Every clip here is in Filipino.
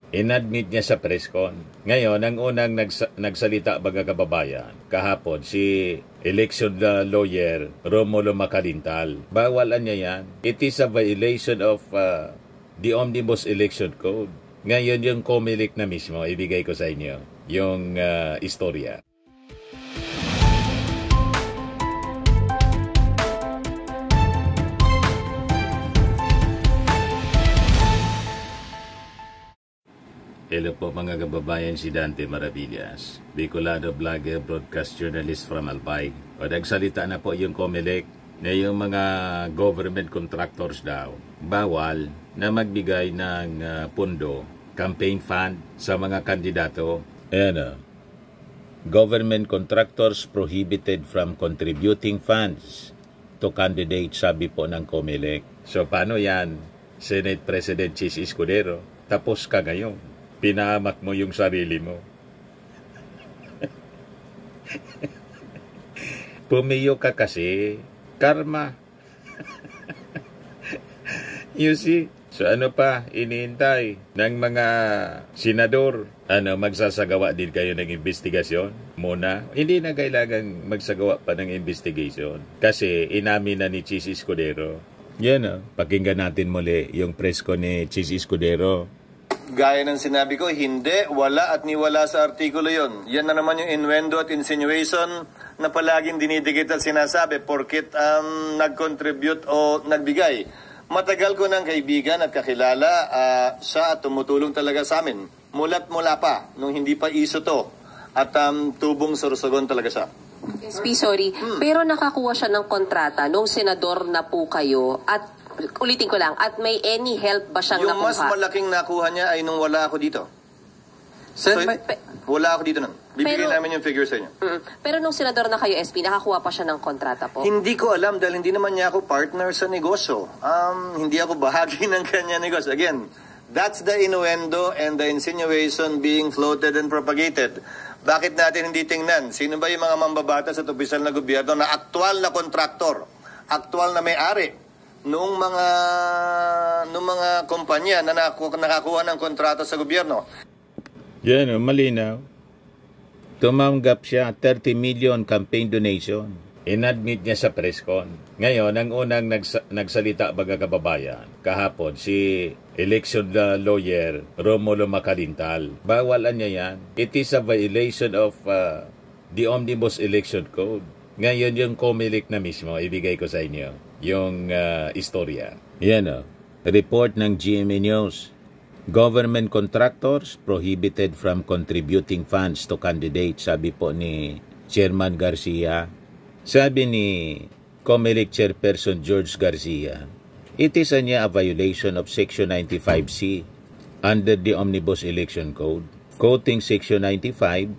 Inadmit niya sa press con. Ngayon, ang unang nagsalita baga kababayan, kahapon, si election lawyer Romulo Macalintal. Bawalan niya yan. It is a violation of the Omnibus Election Code. Ngayon, yung COMELEC na mismo, ibigay ko sa inyo yung istorya. Hello po mga kababayan, si Dante Maravillas, Bicolano vlogger, broadcast journalist from Albay. O nagsalita na po yung COMELEC na yung mga government contractors daw bawal na magbigay ng pundo, campaign fund sa mga kandidato. Ayan, government contractors prohibited from contributing funds to candidates, sabi po ng COMELEC. So paano yan, Senate President Chis Escudero? Tapos ka ngayon. Pinahamak mo yung sarili mo. Pumiyo ka kasi. Karma. You see? So ano pa iniintay ng mga senador? Magsasagawa din kayo ng investigasyon muna? Hindi na kailangan magsagawa pa ng investigation. Kasi inamin na ni Chis Escudero. Yan pakinggan natin muli yung press ko ni Chis Escudero. Gaya ng sinabi ko, hindi, wala at niwala sa artikulo yon. Yan na naman yung innuendo at insinuation na palaging dinidikit at sinasabi porkit nag-contribute o nagbigay. Matagal ko ng kaibigan at kakilala siya at tumutulong talaga sa amin. Mula't mula pa, nung hindi pa iso to. At tubong sorsogon talaga siya. SP, sorry. Pero nakakuha siya ng kontrata nung senador na po kayo at ulitin ko lang, at may any help ba siyang nakuha? Yung mas malaking nakuha niya ay nung wala ako dito. So, wala ako dito nun. Bibigyan namin yung figure sa inyo. Pero nung senador na kayo, SP, nakakuha pa siya ng kontrata po? Hindi ko alam dahil hindi naman niya ako partner sa negosyo. Hindi ako bahagi ng kanya negosyo. Again, that's the innuendo and the insinuation being floated and propagated. Bakit natin hindi tingnan? Sino ba yung mga mambabatas at opisyal na gobyerno na aktual na kontraktor, aktual na may-ari, noong mga kumpanya na nakakuha ng kontrata sa gobyerno? Yan, malinaw. Tumanggap siya 30 million campaign donation. Inadmit niya sa press con. Ngayon, ang unang nagsalita baga kababayan, kahapon, si election lawyer Romulo Macalintal. Bawalan niya yan. It is a violation of the Omnibus Election Code. Ngayon, yung COMELEC na mismo, ibigay ko sa inyo yung istorya. Yan report ng GMA News. Government contractors prohibited from contributing funds to candidates, sabi po ni Chairman Garcia. Sabi ni COMELEC Chairperson George Garcia, it is a violation of Section 95C under the Omnibus Election Code. Quoting Section 95,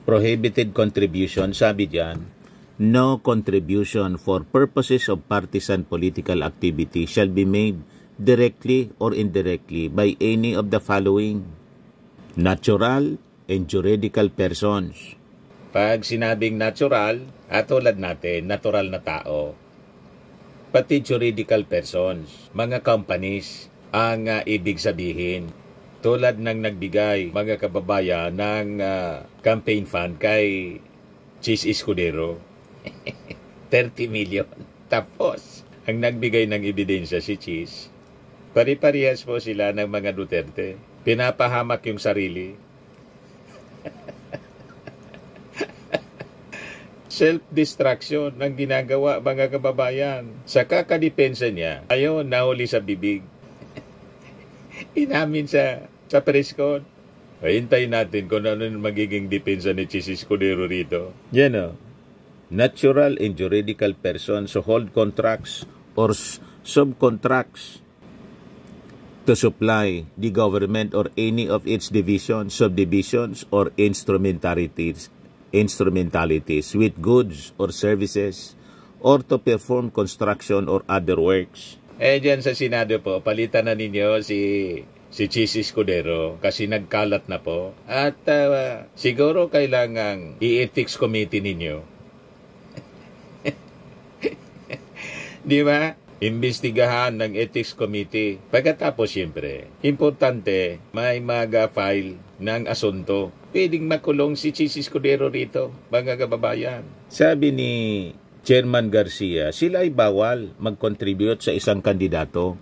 prohibited contribution, sabi diyan, no contribution for purposes of partisan political activity shall be made directly or indirectly by any of the following: natural and juridical persons. Pag sinabing natural, tulad natin, natural na tao. Pati juridical persons, mga companies, ang ibig sabihin. Tulad ng nagbigay, mga kababayan, ng campaign fund kay Chis Escudero. 30 million. Tapos, ang nagbigay ng ebidensya si Chis, pari-parehas po sila ng mga Duterte. Pinapahamak yung sarili. Self-destruction ng ginagawa, mga kababayan. Sa kakadepensa niya, ayaw nahuli sa bibig. Inamin sa press con. Hintayin natin kung ano magiging depensa ni Chis Escudero rito. Yan natural and juridical persons who hold contracts or subcontracts to supply the government or any of its divisions, subdivisions, or instrumentalities with goods or services, or to perform construction or other works. Dyan sa Senado po, palitan na ninyo si Chis Escudero kasi nagkalat na po. At siguro kailangang i-ethics committee ninyo. Di ba? imbestigahan ng Ethics Committee. Pagkatapos, siyempre, importante, may mag-file ng asunto. Pwedeng makulong si Chis Escudero rito, mga kababayan. Sabi ni Chairman Garcia, sila ay bawal mag-contribute sa isang kandidato.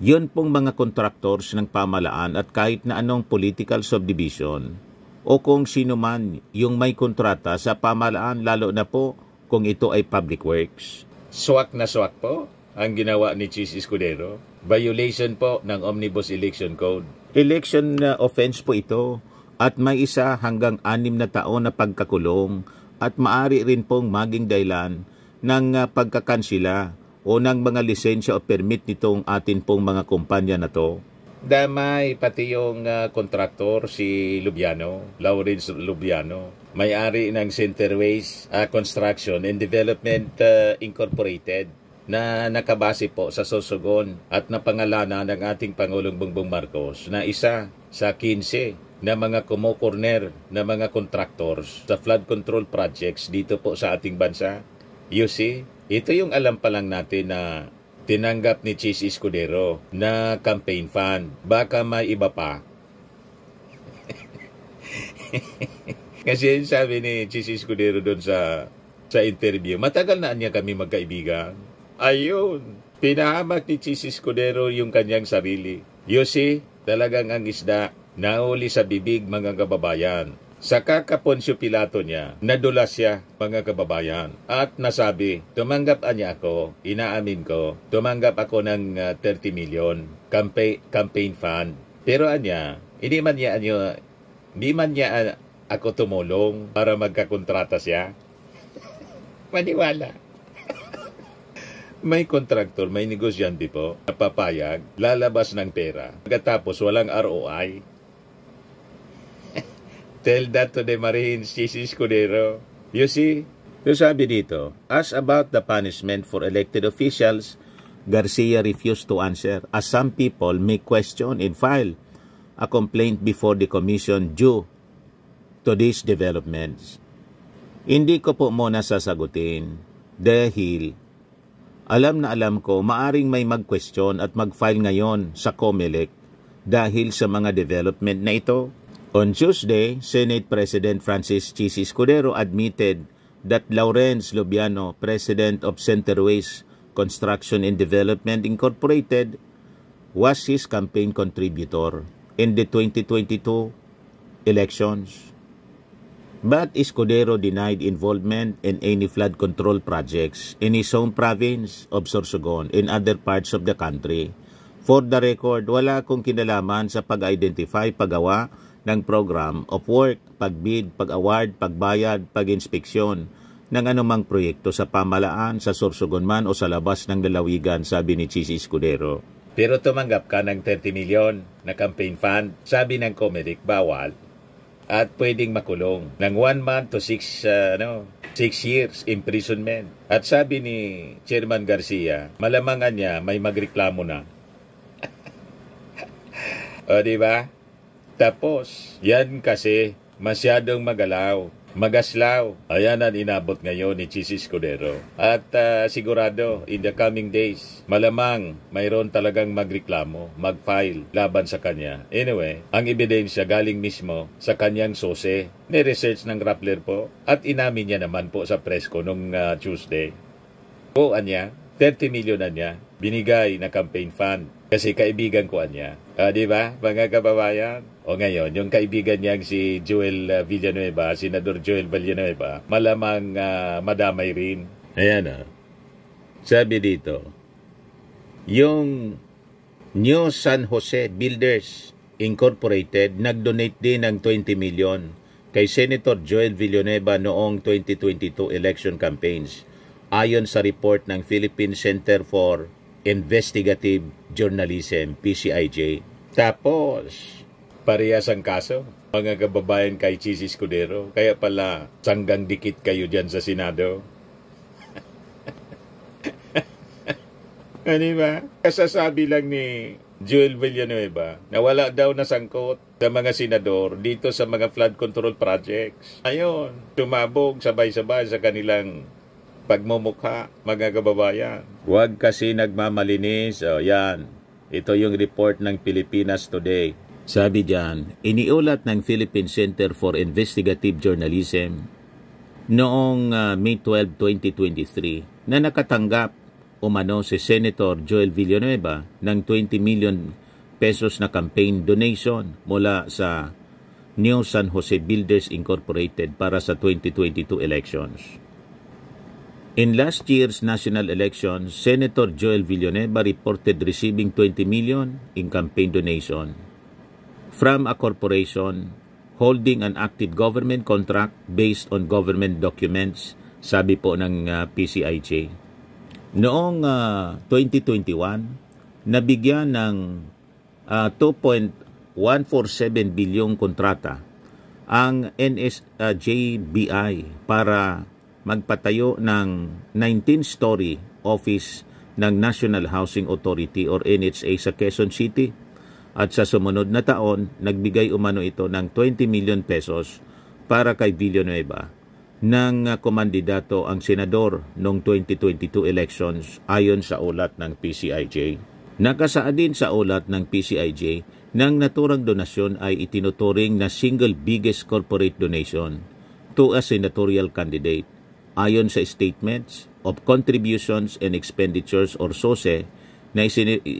Yun pong mga contractors ng pamalaan at kahit na anong political subdivision o kung sino man yung may kontrata sa pamalaan, lalo na po kung ito ay public works. Swak na swak po ang ginawa ni Chis Escudero. Violation po ng Omnibus Election Code. Election offense po ito at may isa hanggang 6 na taon na pagkakulong at maari rin pong maging dahilan ng pagkakansila o ng mga lisensya o permit nitong atin pong mga kumpanya na to. Damay pati yung kontraktor si Lubiano, Lawrence Lubiano, may-ari ng Centerways Construction and Development Incorporated na nakabase po sa Sorsogon at napangalanan ng ating Pangulong Bongbong Marcos na isa sa 15 na mga kumokorner na mga contractors sa flood control projects dito po sa ating bansa. You see, ito yung alam pa lang natin na tinanggap ni Chis Escudero na campaign fund. Baka may iba pa. Kasi sabi ni Chis Escudero doon sa interview, matagal na niya kami magkaibigan. Ayun, pinahamak ni Chis Escudero yung kanyang sarili. You see, talagang ang isda nauli sa bibig, mga kababayan. Sa kakaponsyo Pilato niya, nadulas siya, mga kababayan. At nasabi, tumanggap niya ako, inaamin ko, tumanggap ako ng 30 million campaign fund. Pero hindi man niya ako tumulong para magkakontrata siya. Maniwala. May kontraktor, may negosyante po, napapayag, lalabas ng pera. Pagkatapos walang ROI. Tell that to the Marines, Chis Escudero. You see? So sabi dito, as about the punishment for elected officials, Garcia refused to answer as some people may question and file a complaint before the commission due to these developments. Hindi ko po muna sasagutin dahil alam na alam ko maaring may mag-question at mag-file ngayon sa COMELEC dahil sa mga development na ito. On Tuesday, Senate President Francis Chis Escudero admitted that Lawrence Lubiano, President of Centerways Construction and Development Incorporated, was his campaign contributor in the 2022 elections. But Escudero denied involvement in any flood control projects in his home province of Sorsogon and other parts of the country. For the record, wala akong kinalaman sa pag-identify, paggawa ng program of work, pagbid, pag-award, pagbayad, pag-inspeksyon ng anumang proyekto sa pamalaan, sa Sorsogon man o sa labas ng lalawigan, sabi ni Chis Escudero. Pero tumanggap ka ng 30 million na campaign fund, sabi ng COMELEC, bawal at pwedeng makulong ng 1 month to 6 years imprisonment. At sabi ni Chairman Garcia, malamangan niya may magreklamo na. O diba? Tapos, yan kasi masyadong magaslaw. Ayan ang inabot ngayon ni Chis Escudero. At sigurado, in the coming days, malamang mayroon talagang magreklamo, mag-file laban sa kanya. Anyway, ang ebidensya galing mismo sa kanyang sose. Ni-research ng Rappler po at inamin niya naman po sa presko nung Tuesday. Niya, 30 million na niya, binigay na campaign fund. Kasi kaibigan ko niya. Di ba, mga kababayan? O ngayon, yung kaibigan niyang si Joel Villanueva, Senador Joel Villanueva, malamang madamay rin. Ayan sabi dito, yung New San Jose Builders Incorporated nag-donate din ng 20 million kay Senator Joel Villanueva noong 2022 election campaigns. Ayon sa report ng Philippine Center for Investigative Journalism, PCIJ. Tapos, parehas ang kaso, mga kababayan kay Chis Escudero. Kaya pala, sanggang dikit kayo dyan sa Senado. Ano ba? Kasasabi lang ni Joel Villanueva na wala daw nasangkot sa mga senador dito sa mga flood control projects. Ayun, tumabog sabay-sabay sa kanilang pagmumukha, mga kababayan. Huwag kasi nagmamalinis. O yan, ito yung report ng Pilipinas Today. Sabi diyan, iniulat ng Philippine Center for Investigative Journalism noong May 12, 2023 na nakatanggap umano si Senator Joel Villanueva ng 20 million pesos na campaign donation mula sa New San Jose Builders Incorporated para sa 2022 elections. In last year's national elections, Senator Joel Villanueva reported receiving 20 million in campaign donation from a corporation holding an active government contract based on government documents, sabi po ng PCIJ. Noong 2021, nabigyan ng 2.147 bilyong kontrata ang NSJBI para magpatayo ng 19-story office ng National Housing Authority or NHA sa Quezon City. At sa sumunod na taon, nagbigay umano ito ng 20 million pesos para kay Villanueva ng kumandidato ang senador noong 2022 elections ayon sa ulat ng PCIJ. Nakasaad din sa ulat ng PCIJ ng naturang donasyon ay itinuturing na single biggest corporate donation to a senatorial candidate ayon sa Statements of Contributions and Expenditures or SOSE na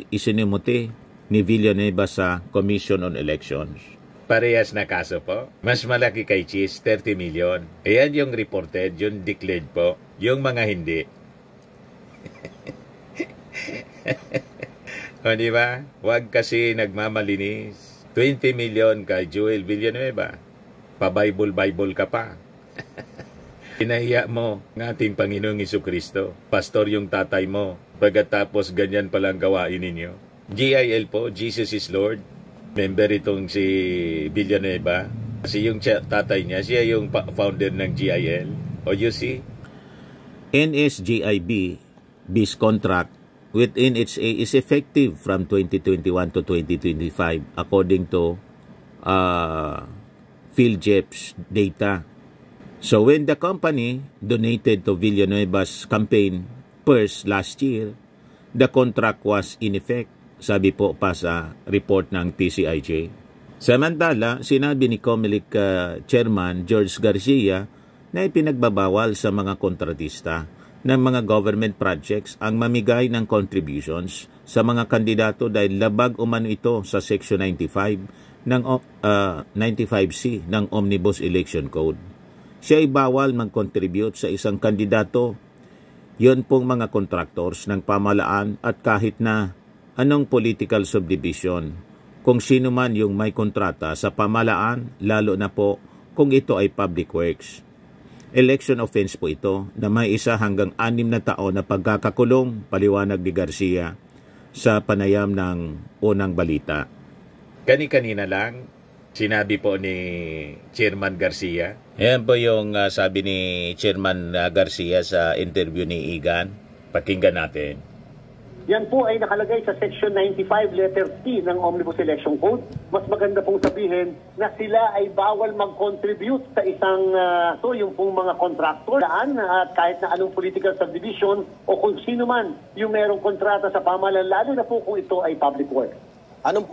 isinimuti ni Villanueva sa Commission on Elections. Parehas na kaso po. Mas malaki kay Cheese, 30 million. Ayan yung reported, yung declared po. Yung mga hindi. O diba? Huwag kasi nagmamalinis. 20 million kay Joel Villanueva. Pa-Bible ka pa. Pinahiya mo ng ating Panginoong Jesucristo. Pastor yung tatay mo. Pagkatapos ganyan palang gawain ninyo. GIL po, Jesus is Lord. Member itong si Villanueva. Kasi yung tatay niya, siya yung founder ng GIL. O you see? NSGIB, BIS contract with NHA is effective from 2021 to 2025 according to PhilJEP's data. So when the company donated to Villanueva's campaign purse last year, the contract was in effect, sabi po pa sa report ng PCIJ. Samantala, sinabi ni COMELEC Chairman George Garcia na ipinagbabawal sa mga kontratista ng mga government projects ang mamigay ng contributions sa mga kandidato dahil labag umano ito sa Section 95 ng 95C ng Omnibus Election Code. Siya ay bawal mag-contribute sa isang kandidato. Yon pong mga contractors ng pamahalaan at kahit na anong political subdivision, kung sino man yung may kontrata sa pamahalaan, lalo na po kung ito ay public works. Election offense po ito na may 1 hanggang 6 na taon na pagkakakulong, paliwanag ni Garcia sa panayam ng unang balita. Kani-kanina lang, sinabi po ni Chairman Garcia. Ayan po yung sabi ni Chairman Garcia sa interview ni Igan. Pakinggan natin. Yan po ay nakalagay sa Section 95 letter T ng Omnibus Election Code. Mas maganda pong sabihin na sila ay bawal mag-contribute sa isang yung pong mga contractor at kahit na anong political subdivision o kung sino man yung merong kontrata sa pamahalaan, lalo na po kung ito ay public work. Anong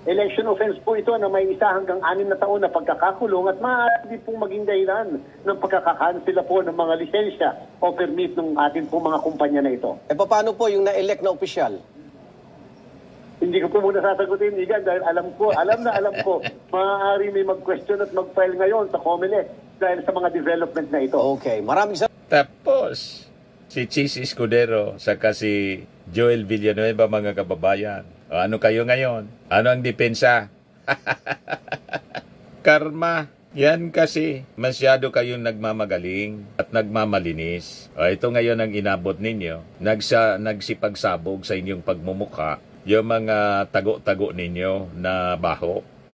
election offense po ito na may 1 hanggang 6 na taon na pagkakakulong at maaari din pong maging dahilan ng pagkakakansela po ng mga lisensya o permit ng ating pong mga kumpanya na ito. E paano po yung na-elect na opisyal? Hindi ko po muna sasagutin, Igan, dahil alam na ko, maaari may mag-question at mag-file ngayon sa COMELEC dahil sa mga development na ito. Okay, maraming salamat. Tapos, si Cheese Escudero, saka si Joel Villanueva, mga kababayan. O, ano kayo ngayon? Ano ang depensa? Karma. Yan kasi, masyado kayong nagmamagaling at nagmamalinis. O, ito ngayon ang inabot ninyo. Nagsipagsabog sa inyong pagmumukha, yung mga tago-tago ninyo na baho.